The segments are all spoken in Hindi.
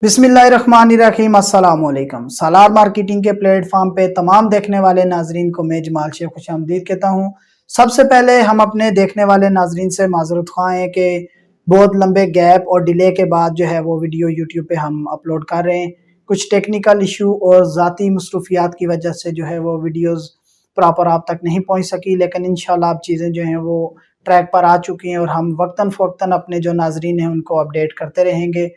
बिस्मिल्लाहिर्रहमानिर्रहीम, अस्सलाम वालेकुम। सालार मार्केटिंग के प्लेटफॉर्म पे तमाम देखने वाले नाजरीन को मैं जमाल शेख खुशामदीद कहता हूँ। सबसे पहले हम अपने देखने वाले नाजरीन से माजरत ख्वाह हैं कि बहुत लंबे गैप और डिले के बाद जो है वो वीडियो यूट्यूब पे हम अपलोड कर रहे हैं। कुछ टेक्निकल इशू और ज़ाती मसरूफियात की वजह से जो है वो वीडियोज़ प्रॉपर आप तक नहीं पहुँच सकी, लेकिन इंशाल्लाह अब चीज़ें जो हैं वो ट्रैक पर आ चुकी हैं और हम वक्तन फ़वक्तन अपने जो नाजरीन हैं उनको अपडेट करते रहेंगे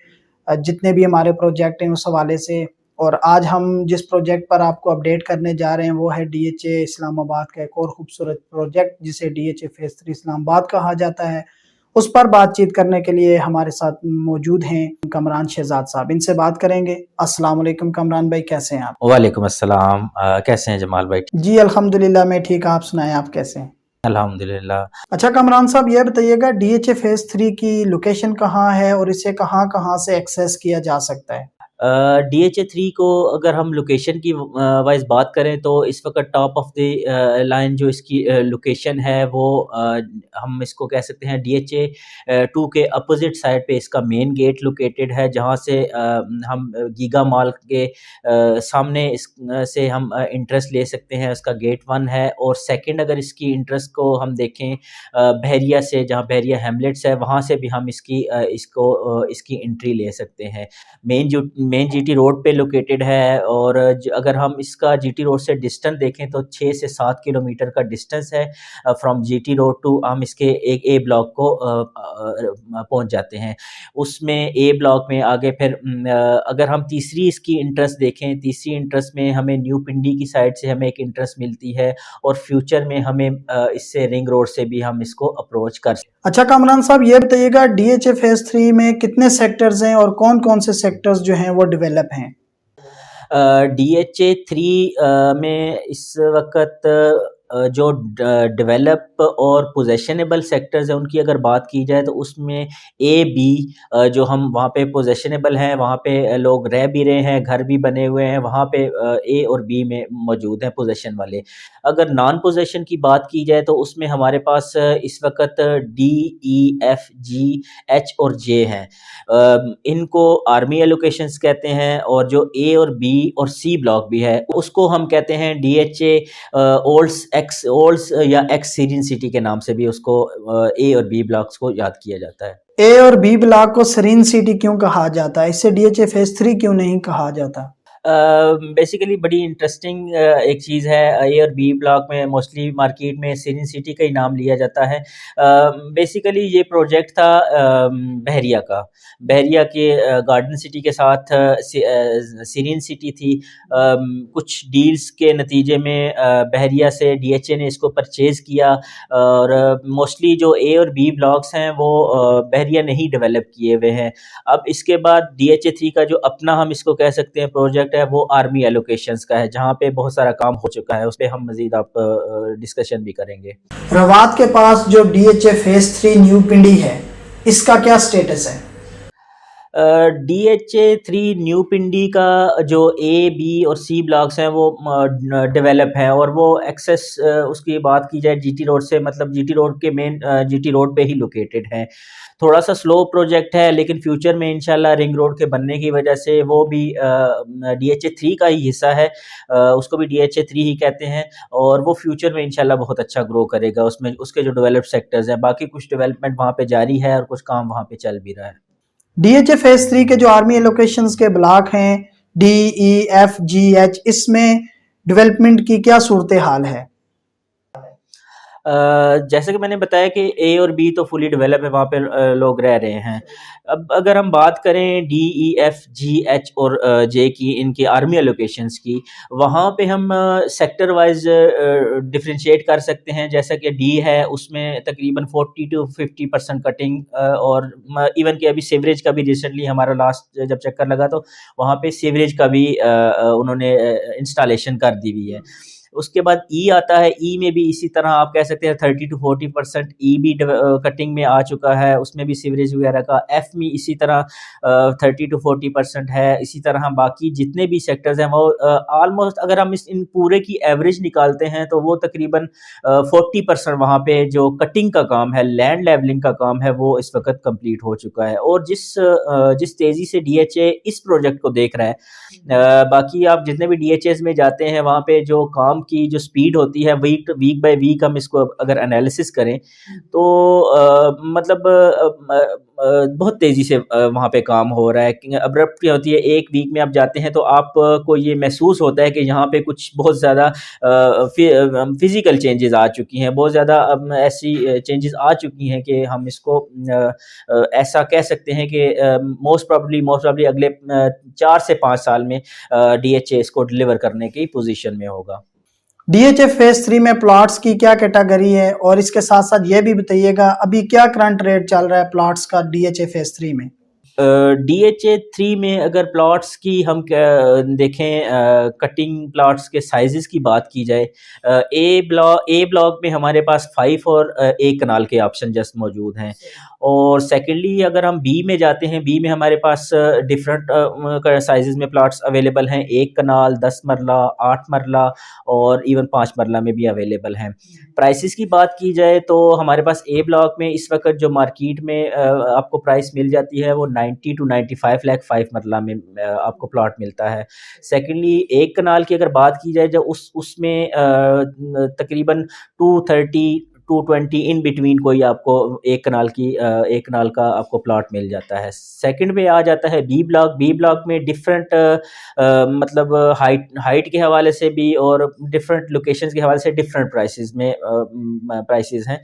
जितने भी हमारे प्रोजेक्ट हैं उस हवाले से। और आज हम जिस प्रोजेक्ट पर आपको अपडेट करने जा रहे हैं वो है डीएचए इस्लामाबाद का एक और खूबसूरत प्रोजेक्ट जिसे डीएचए फेज 3 इस्लामाबाद कहा जाता है। उस पर बातचीत करने के लिए हमारे साथ मौजूद हैं कमरान शहजाद साहब, इनसे बात करेंगे। अस्सलाम वालेकुम कमरान भाई, कैसे हैं आप? वालेकुम अस्सलाम। कैसे हैं जमाल भाई? जी अल्हम्दुलिल्लाह मैं ठीक, आप सुनाएं, आप कैसे हैं? अल्हम्दुलिल्लाह। अच्छा कमरान साहब, ये बताइएगा डीएचए फेज 3 की लोकेशन कहाँ है और इसे कहाँ कहाँ से एक्सेस किया जा सकता है? DHA 3 को अगर हम लोकेशन की वाइज़ बात करें तो इस वक़्त टॉप ऑफ़ द लाइन जो इसकी लोकेशन है वो हम इसको कह सकते हैं DHA 2 के अपोज़िट साइड पे इसका मेन गेट लोकेटेड है, जहाँ से हम गीगा मॉल के सामने से हम एंट्रेंस ले सकते हैं। उसका गेट 1 है और सेकंड अगर इसकी एंट्रेंस को हम देखें बहरिया से, जहाँ बहरिया हैमलेट्स है, वहाँ से भी हम इसकी एंट्री ले सकते हैं। मेन जीटी रोड पे लोकेटेड है और अगर हम इसका जीटी रोड से डिस्टेंस देखें तो 6 से 7 किलोमीटर का डिस्टेंस है फ्रॉम जीटी रोड टू। हम इसके एक ए ब्लॉक को पहुंच जाते हैं। उसमें ए ब्लॉक में आगे फिर अगर हम तीसरी इसकी इंटरेस्ट देखें, तीसरी इंटरेस्ट में हमें न्यू पिंडी की साइड से हमें एक इंटरेस्ट मिलती है और फ्यूचर में हमें इससे रिंग रोड से भी हम इसको अप्रोच कर सकते हैं। अच्छा कमरान साहब, ये बताइएगा डीएचए फेज 3 में कितने सेक्टर्स हैं और कौन कौन से सेक्टर्स जो हैं वो डेवलप हैं? DHA 3 में इस वक़्त जो डेवलप और पोजेशनेबल सेक्टर्स हैं उनकी अगर बात की जाए तो उसमें ए बी जो हम वहाँ पे पोजेशनेबल हैं, वहाँ पे लोग रह भी रहे हैं, घर भी बने हुए हैं, वहाँ पे ए और बी में मौजूद हैं पोजेशन वाले। अगर नॉन पोजेशन की बात की जाए तो उसमें हमारे पास इस वक़्त डी, ई, एफ, जी, एच और जे हैं। इनको आर्मी एलोकेशंस कहते हैं और जो ए और बी और सी ब्लॉक भी है उसको हम कहते हैं डीएचए ओल्ड्स या एक्स सीरीन सिटी के नाम से भी उसको ए और बी ब्लॉक्स को याद किया जाता है। ए और बी ब्लॉक को सरीन सिटी क्यों कहा जाता है? इसे डीएचए फेज 3 क्यों नहीं कहा जाता? बेसिकली बड़ी इंटरेस्टिंग एक चीज़ है। ए और बी ब्लॉक में मोस्टली मार्केट में सीरीन सिटी का ही नाम लिया जाता है। बेसिकली ये प्रोजेक्ट था बहरिया का, बहरिया के गार्डन सिटी के साथ सीरीन सिटी थी। कुछ डील्स के नतीजे में बहरिया से डीएचए ने इसको परचेज़ किया और मोस्टली जो ए और बी ब्लॉक्स हैं वो बहरिया ने ही डेवलप किए हुए हैं। अब इसके बाद डीएचए 3 का जो अपना हम इसको कह सकते हैं प्रोजेक्ट है वो आर्मी एलोकेशंस का है, जहाँ पे बहुत सारा काम हो चुका है। उस पे हम मजीद आप डिस्कशन भी करेंगे। रवात के पास जो डीएचए फेज 3 न्यू पिंडी है, इसका क्या स्टेटस है? DHA 3 न्यू पिंडी का जो ए बी और सी ब्लॉक्स हैं वो डेवलप हैं और वो एक्सेस उसकी बात की जाए जीटी रोड से, मतलब जीटी रोड के मेन जीटी रोड पे ही लोकेटेड है। थोड़ा सा स्लो प्रोजेक्ट है लेकिन फ्यूचर में इंशाल्लाह रिंग रोड के बनने की वजह से वो भी DHA 3 का ही हिस्सा है। उसको भी DHA 3 ही कहते हैं और वो फ्यूचर में इंशाल्लाह बहुत अच्छा ग्रो करेगा। उसमें उसके जो डेवलप सेक्टर्स हैं, बाकी कुछ डेवलपमेंट वहाँ पे जारी है और कुछ काम वहाँ पे चल भी रहा है। डीएचए फेज 3 के जो आर्मी एलोकेशंस के ब्लॉक हैं डी, ई, एफ, जी, एच, इसमें डेवलपमेंट की क्या सूरत हाल है? जैसे कि मैंने बताया कि ए और बी तो फुली डेवलप है, वहाँ पे लोग रह रहे हैं। अब अगर हम बात करें डी, ई, एफ, जी, एच और जे की, इनकी आर्मी एलोकेशंस की, वहाँ पे हम सेक्टर वाइज डिफरेंशिएट कर सकते हैं। जैसा कि डी है उसमें तकरीबन 40 to 50% कटिंग और इवन कि अभी सीवरेज का भी रिसेंटली हमारा लास्ट जब चक्कर लगा तो वहाँ पे सीवरेज का भी उन्होंने इंस्टॉलेशन कर दी हुई है। उसके बाद ई आता है, ई में भी इसी तरह आप कह सकते हैं 30 to 40% ई भी कटिंग में आ चुका है, उसमें भी सीवरेज वगैरह का। एफ में इसी तरह 30 to 40% है। इसी तरह बाकी जितने भी सेक्टर्स हैं वो ऑलमोस्ट अगर हम इन पूरे की एवरेज निकालते हैं तो वो तकरीबन 40% वहाँ पे जो कटिंग का काम है, लैंड लेवलिंग का काम है, वो इस वक्त कंप्लीट हो चुका है। और जिस तेज़ी से डीएचए इस प्रोजेक्ट को देख रहा है, बाकी आप जितने भी डीएचएस में जाते हैं वहाँ पे जो काम की जो स्पीड होती है वीक बाय वीक हम इसको अगर एनालिसिस करें तो मतलब बहुत तेज़ी से वहाँ पे काम हो रहा है। कि अब्रप्ट क्या होती है, एक वीक में आप जाते हैं तो आपको ये महसूस होता है कि यहाँ पे कुछ बहुत ज़्यादा फिज़िकल चेंजेस आ चुकी हैं, बहुत ज़्यादा ऐसी चेंजेस आ चुकी हैं कि हम इसको ऐसा कह सकते हैं कि मोस्ट प्रॉब्ली अगले 4 से 5 साल में डीएचए इसको डिलीवर करने की पोजीशन में होगा। डीएचए फेज 3 में प्लॉट्स की क्या कैटेगरी है, और इसके साथ साथ ये भी बताइएगा अभी क्या करंट रेट चल रहा है प्लॉट्स का डीएचए फेज 3 में। डीएचए 3 में अगर प्लॉट्स की हम देखें, कटिंग प्लॉट्स के साइजेस की बात की जाए, ए ब्लॉक में हमारे पास 5 और 1 कनाल के ऑप्शन जस्ट मौजूद हैं। और सेकेंडली अगर हम बी में जाते हैं, बी में हमारे पास डिफरेंट साइजेस में प्लॉट्स अवेलेबल हैं। 1 कनाल, 10 मरला, 8 मरला और इवन 5 मरला में भी अवेलेबल हैं। प्राइसेस की बात की जाए तो हमारे पास ए ब्लॉक में इस वक्त जो मार्केट में आपको प्राइस मिल जाती है वो 90 to 95 लाख 5 मरला में आपको प्लॉट मिलता है। सेकेंडली 1 कनाल की अगर बात की जाए, जो उसमें तकरीबन 230 220 इन बिटवीन कोई आपको 1 कनाल का आपको प्लॉट मिल जाता है। सेकंड पे आ जाता है बी ब्लॉक। बी ब्लॉक में डिफरेंट मतलब हाइट के हवाले से भी और डिफरेंट लोकेशंस के हवाले से डिफरेंट प्राइसेस हैं।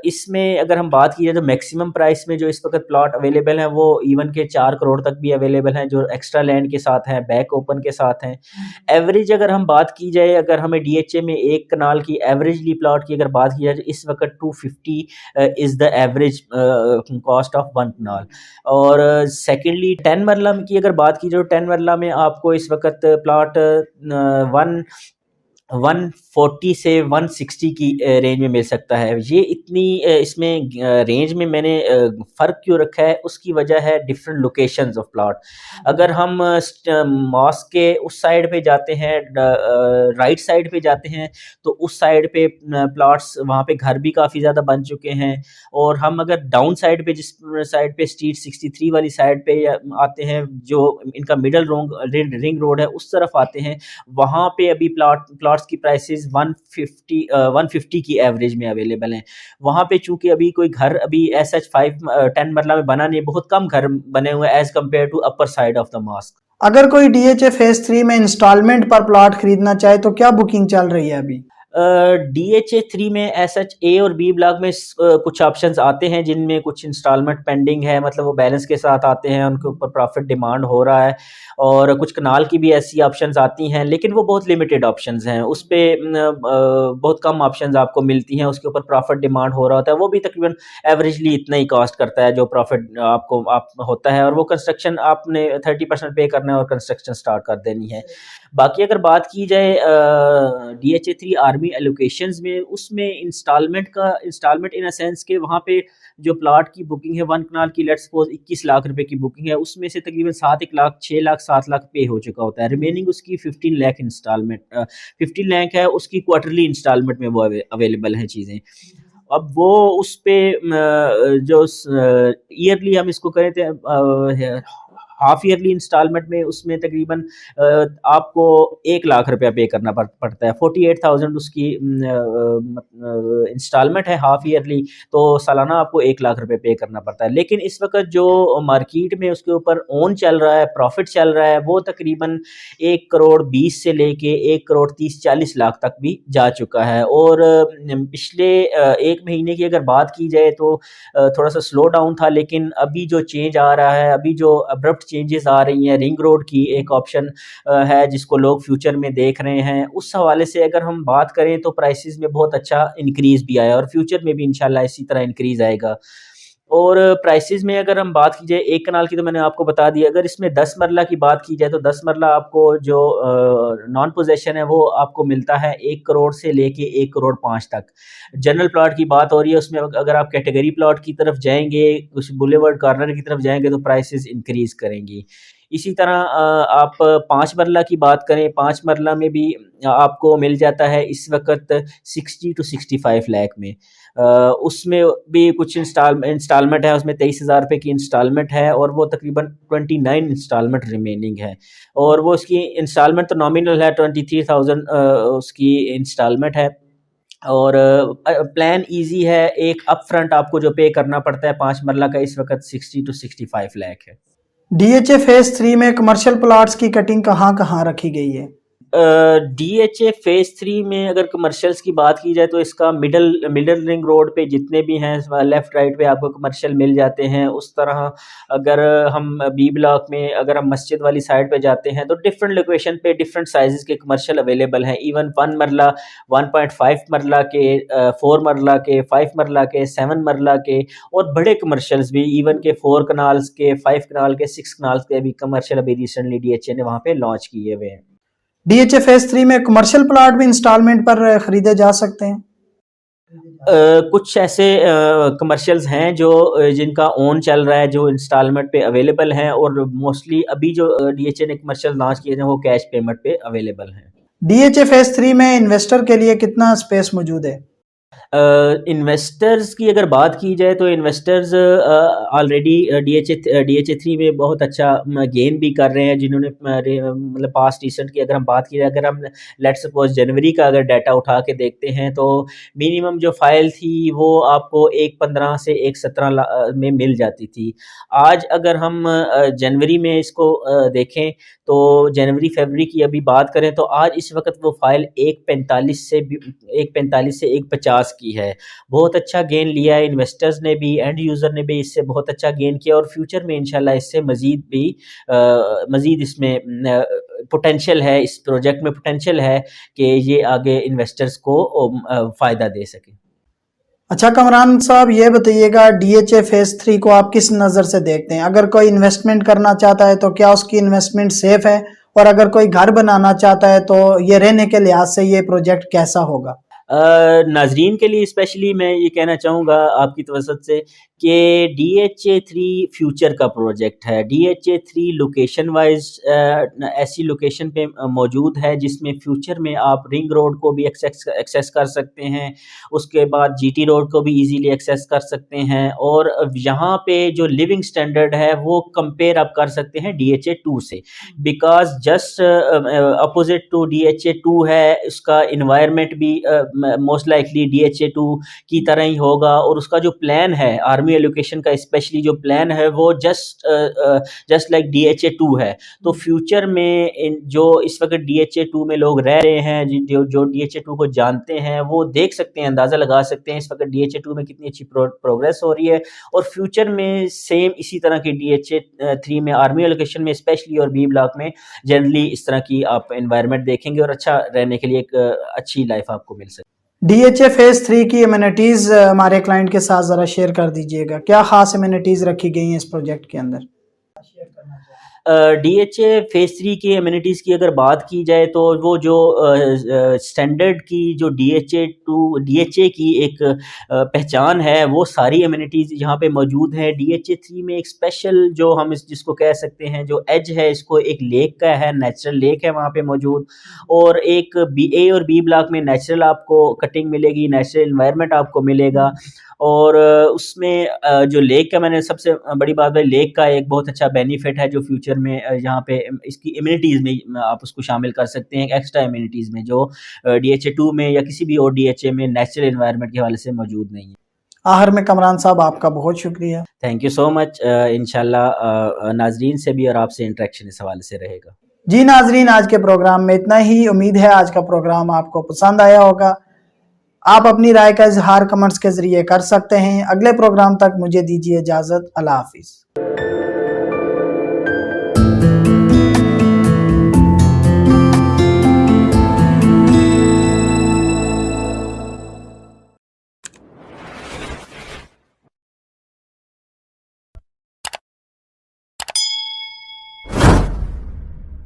इसमें अगर हम बात की जाए तो मैक्सिमम प्राइस में जो इस वक्त प्लॉट अवेलेबल हैं वो इवन के 4 करोड़ तक भी अवेलेबल हैं, जो एक्स्ट्रा लैंड के साथ हैं, बैक ओपन के साथ हैं। एवरेज अगर हम बात की जाए, अगर हमें डीएचए में 1 कनाल की एवरेजली प्लॉट की अगर बात की जाए तो इस वक्त 250 is the average cost of 1 कनाल। और सेकेंडली 10 मरला की अगर बात की जाए, 10 मरला में आपको इस वक्त प्लॉट 140 से 160 की रेंज में मिल सकता है। ये इतनी इसमें रेंज में मैंने फ़र्क क्यों रखा है, उसकी वजह है डिफरेंट लोकेशंस ऑफ प्लॉट। अगर हम मॉस्क के उस साइड पे जाते हैं, राइट साइड पे जाते हैं, तो उस साइड पे प्लॉट्स वहाँ पे घर भी काफ़ी ज़्यादा बन चुके हैं। और हम अगर डाउन साइड पे जिस साइड पे स्ट्रीट 63 वाली साइड पे आते हैं, जो इनका मिडल रिंग रोड है, उस तरफ आते हैं, वहाँ पे अभी प्लॉट्स की प्राइसेस 150 की एवरेज में अवेलेबल हैं। वहाँ पे चूंकि अभी कोई घर अभी ऐसा 10 मरला में बना नहीं, बहुत कम घर बने हुए as compare to upper side of the mosque. अगर कोई डीएचए फेज 3 में इंस्टॉलमेंट पर प्लॉट खरीदना चाहे तो क्या बुकिंग चल रही है अभी। डीएचए 3 में एस एच ए और बी ब्लॉक में कुछ ऑप्शंस आते हैं जिनमें कुछ इंस्टॉलमेंट पेंडिंग है, मतलब वो बैलेंस के साथ आते हैं, उनके ऊपर प्रॉफिट डिमांड हो रहा है। और कुछ कनाल की भी ऐसी ऑप्शंस आती हैं, लेकिन वो बहुत लिमिटेड ऑप्शंस हैं, उस पर बहुत कम ऑप्शंस आपको मिलती हैं, उसके ऊपर प्रॉफिट डिमांड हो रहा होता है। वो भी तकरीबन एवरेजली इतना ही कॉस्ट करता है जो प्रॉफिट आपको होता है, और वो कंस्ट्रक्शन आपने 30% पे करना है और कंस्ट्रक्शन स्टार्ट कर देनी है। बाकी अगर बात की जाए डीएचए 3 आर्मी एलोकेशंस में, उसमें इंस्टॉलमेंट इन अ सेंस के वहाँ पे जो प्लॉट की बुकिंग है 1 कनाल की, लेट्स सपोज 21 लाख रुपए की बुकिंग है, उसमें से तकरीबन 1 लाख 6 लाख 7 लाख पे हो चुका होता है। रिमेनिंग उसकी 15 लाख इंस्टॉलमेंट 15 लाख है उसकी क्वार्टरली इंस्टॉलमेंट में वो अवेलेबल हैं चीज़ें। अब वो उस पे जो ईयरली हम इसको करें तो हाफ ईयरली इंस्टॉलमेंट में उसमें तकरीबन आपको 1 लाख रुपया पे करना पड़ता है। 48,000 उसकी इंस्टॉलमेंट है हाफ ईयरली, तो सालाना आपको 1 लाख रुपए पे करना पड़ता है। लेकिन इस वक्त जो मार्केट में उसके ऊपर ओन चल रहा है, प्रॉफिट चल रहा है, वो तकरीबन 1 करोड़ 20 से लेके 1 करोड़ 30-40 लाख तक भी जा चुका है। और पिछले 1 महीने की अगर बात की जाए तो थोड़ा सा स्लो डाउन था, लेकिन अभी जो चेंज आ रहा है, अभी जो अब्रप्ट चेंजेस आ रही हैं, रिंग रोड की एक ऑप्शन है जिसको लोग फ्यूचर में देख रहे हैं, उस हवाले से अगर हम बात करें तो प्राइसेस में बहुत अच्छा इंक्रीज भी आया और फ्यूचर में भी इंशाल्लाह इसी तरह इंक्रीज आएगा। और प्राइसेस में अगर हम बात की जाए, एक कनाल की तो मैंने आपको बता दी। अगर इसमें 10 मरला की बात की जाए तो 10 मरला आपको जो नॉन पोजेशन है वो आपको मिलता है 1 करोड़ से लेके 1 करोड़ 5 तक। जनरल प्लॉट की बात हो रही है, उसमें अगर आप कैटेगरी प्लॉट की तरफ जाएंगे, कुछ बुलेवर्ड कॉर्नर की तरफ जाएंगे तो प्राइसेस इंक्रीज करेंगी। इसी तरह आप 5 मरला की बात करें, 5 मरला में भी आपको मिल जाता है इस वक्त 60 to 65 लाख में। उसमें भी कुछ इंस्टॉलमेंट है, उसमें 23,000 रुपये की इंस्टॉलमेंट है और वो तकरीबन 29 इंस्टॉलमेंट रिमेनिंग है। और वो उसकी इंस्टॉलमेंट तो नॉमिनल है, 23,000 उसकी इंस्टॉलमेंट है। और प्लान इजी है, एक अप फ्रंट आपको जो पे करना पड़ता है 5 मरला का इस वक्त 60 to 65 लाख है। DHA फेज 3 में कमर्शियल प्लॉट्स की कटिंग कहाँ कहाँ रखी गई है? DHA फेज 3 में अगर कमर्शियल्स की बात की जाए तो इसका मिडल रिंग रोड पे जितने भी हैं लेफ्ट राइट पे आपको कमर्शियल मिल जाते हैं। उस तरह अगर हम बी ब्लॉक में अगर हम मस्जिद वाली साइड पे जाते हैं तो डिफरेंट लोकेशन पे डिफरेंट साइजेस के कमर्शियल अवेलेबल हैं। इवन 1 मरला, 1.5 मरला के, 4 मरला के, 5 मरला के, 7 मरला के और बड़े कमर्शियल्स भी इवन के 4 कनाल्स के, 5 कनाल के, 6 कनाल्स के भी कमर्शियल अभी रिसेंटली DHA ने वहाँ पे लॉन्च किए हुए हैं। DHA फेज 3 में कमर्शियल प्लॉट भी इंस्टॉलमेंट पर खरीदे जा सकते हैं? कुछ ऐसे कमर्शियल्स हैं जो जिनका ओन चल रहा है, जो इंस्टॉलमेंट पे अवेलेबल हैं और मोस्टली अभी जो DHA ने कमर्शियल लॉन्च किए हैं वो कैश पेमेंट पे अवेलेबल हैं। DHA फेज 3 में इन्वेस्टर के लिए कितना स्पेस मौजूद है? इन्वेस्टर्स की अगर बात की जाए तो इन्वेस्टर्स ऑलरेडी DHA 3 में बहुत अच्छा गेन भी कर रहे हैं, जिन्होंने मतलब पास्ट रिसेंट की अगर हम बात की जाए, अगर हम लेट्स सपोज जनवरी का अगर डाटा उठा के देखते हैं तो मिनिमम जो फाइल थी वो आपको 1.15 से 1.17 में मिल जाती थी। आज अगर हम जनवरी में इसको देखें तो जनवरी फरवरी की अभी बात करें तो आज इस वक्त वो फाइल 1.45 से 1.50 की है। बहुत अच्छा गेन लिया है इन्वेस्टर्स ने भी, एंड यूज़र ने भी इससे बहुत अच्छा गेन किया और फ्यूचर में इंशाल्लाह इससे मज़ीद इसमें पोटेंशियल है, इस प्रोजेक्ट में पोटेंशियल है कि ये आगे इन्वेस्टर्स को फ़ायदा दे सके। अच्छा कमरान साहब, ये बताइएगा DHA फेज 3 को आप किस नज़र से देखते हैं? अगर कोई इन्वेस्टमेंट करना चाहता है तो क्या उसकी इन्वेस्टमेंट सेफ है? और अगर कोई घर बनाना चाहता है तो ये रहने के लिहाज से ये प्रोजेक्ट कैसा होगा? नाजरीन के लिए स्पेशली मैं ये कहना चाहूँगा आपकी तवसत से कि DHA 3 फ्यूचर का प्रोजेक्ट है। DHA 3 लोकेशन वाइज ऐसी लोकेशन पे मौजूद है जिसमें फ्यूचर में आप रिंग रोड को भी एक्सेस कर सकते हैं, उसके बाद GT रोड को भी इजीली एक्सेस कर सकते हैं और यहाँ पे जो लिविंग स्टैंडर्ड है वो कंपेयर आप कर सकते हैं DHA 2 से, because just opposite to DHA 2 है। उसका इन्वायरमेंट भी मोस्ट लाइकली DHA 2 की तरह ही होगा और उसका जो प्लान है आर्मी एलोकेशन का स्पेशली जो प्लान है वो जस्ट लाइक DHA 2 है। तो फ्यूचर में जो इस वक्त DHA 2 में लोग रह रहे हैं, जो DHA 2 को जानते हैं वो देख सकते हैं, अंदाज़ा लगा सकते हैं इस वक्त DHA 2 में कितनी अच्छी प्रोग्रेस हो रही है और फ्यूचर में सेम इसी तरह की DHA 3 में आर्मी एलोकेशन में स्पेशली और बी ब्लॉक में जनरली इस तरह की आप एनवायरनमेंट देखेंगे और अच्छा रहने के लिए एक अच्छी लाइफ आपको मिल सकती है। DHA फेज 3 की एमिनिटीज़ हमारे क्लाइंट के साथ ज़रा शेयर कर दीजिएगा। क्या खास एमिनिटीज़ रखी गई हैं इस प्रोजेक्ट के अंदर? DHA फेज 3 की एमिनिटीज़ की अगर बात की जाए तो वो जो स्टैंडर्ड की जो DHA की एक पहचान है वो सारी एमिनिटीज़ यहाँ पे मौजूद है। DHA 3 में एक स्पेशल जो हम जिसको कह सकते हैं जो एज है, इसको एक लेक का है, नेचुरल लेक है वहाँ पे मौजूद और एक A और B ब्लॉक में नेचुरल आपको कटिंग मिलेगी, नेचुरल इन्वायरमेंट आपको मिलेगा और उसमें जो लेक का मैंने सबसे बड़ी बात है, लेक का एक बहुत अच्छा बेनिफिट है जो फ्यूचर में यहाँ पे इसकी इम्यूनिटीज़ में आप उसको शामिल कर सकते हैं, एक्स्ट्रा इम्यूनिटीज़ में जो DHA 2 में या किसी भी और DHA में नेचुरल एनवायरनमेंट के हवाले से मौजूद नहीं है। आखिर में कमरान साहब आपका बहुत शुक्रिया। Thank you so much. इंशाल्लाह नाजरीन से भी और आपसे इंटरेक्शन इस हवाले से रहेगा। जी नाजरीन, आज के प्रोग्राम में इतना ही। उम्मीद है आज का प्रोग्राम आपको पसंद आया होगा। आप अपनी राय का इजहार कमेंट्स के जरिए कर सकते हैं। अगले प्रोग्राम तक मुझे दीजिए इजाज़त। अल्लाह हाफिज़।